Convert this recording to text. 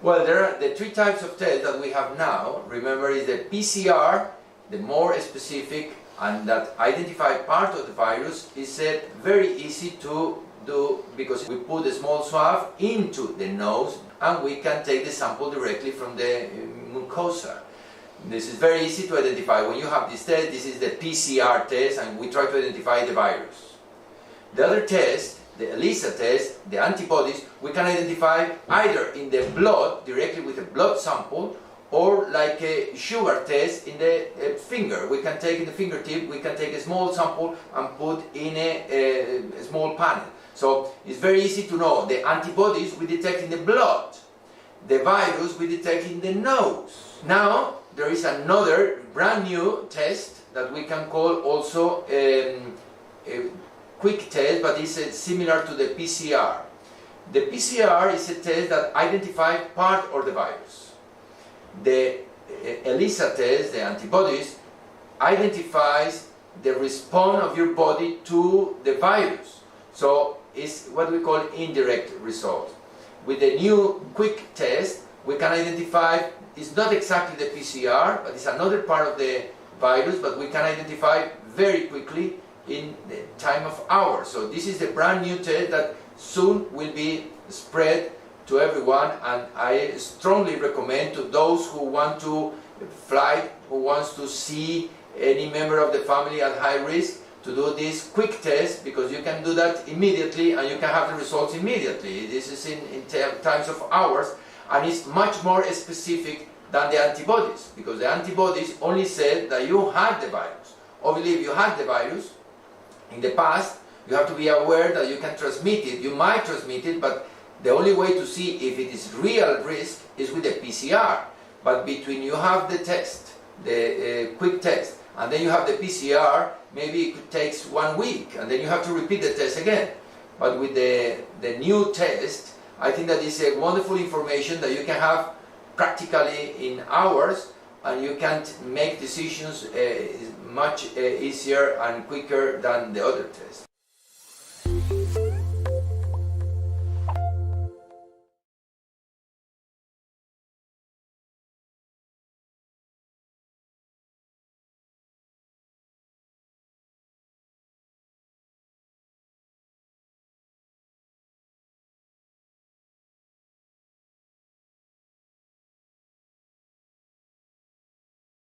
Well, there are the three types of tests that we have now. Remember, is the PCR, the more specific and that identify part of the virus, is very easy to do because we put a small swab into the nose and we can take the sample directly from the mucosa. This is very easy to identify. When you have this test, this is the PCR test, and we try to identify the virus. The other test, the ELISA test, the antibodies, we can identify either in the blood, directly with a blood sample, or like a sugar test in the finger. We can take in the fingertip, we can take a small sample and put in a small panel. So it's very easy to know. The antibodies we detect in the blood. The virus we detect in the nose. Now there is another brand new test that we can call also a quick test, but it's similar to the PCR. The PCR is a test that identifies part of the virus. The ELISA test, the antibodies, identifies the response of your body to the virus. So it's what we call indirect result. With the new quick test, we can identify, it's not exactly the PCR, but it's another part of the virus, but we can identify very quickly in the time of hours. So this is a brand new test that soon will be spread to everyone, and I strongly recommend to those who want to fly, who wants to see any member of the family at high risk, to do this quick test, because you can do that immediately and you can have the results immediately. This is in times of hours, and it's much more specific than the antibodies, because the antibodies only said that you had the virus. Obviously, if you had the virus in the past, you have to be aware that you can transmit it. You might transmit it, but the only way to see if it is real risk is with the PCR. But between you have the test, the quick test, and then you have the PCR, maybe it takes 1 week, and then you have to repeat the test again. But with the new test, I think that is a wonderful information that you can have practically in hours, and you can make decisions much easier and quicker than the other test.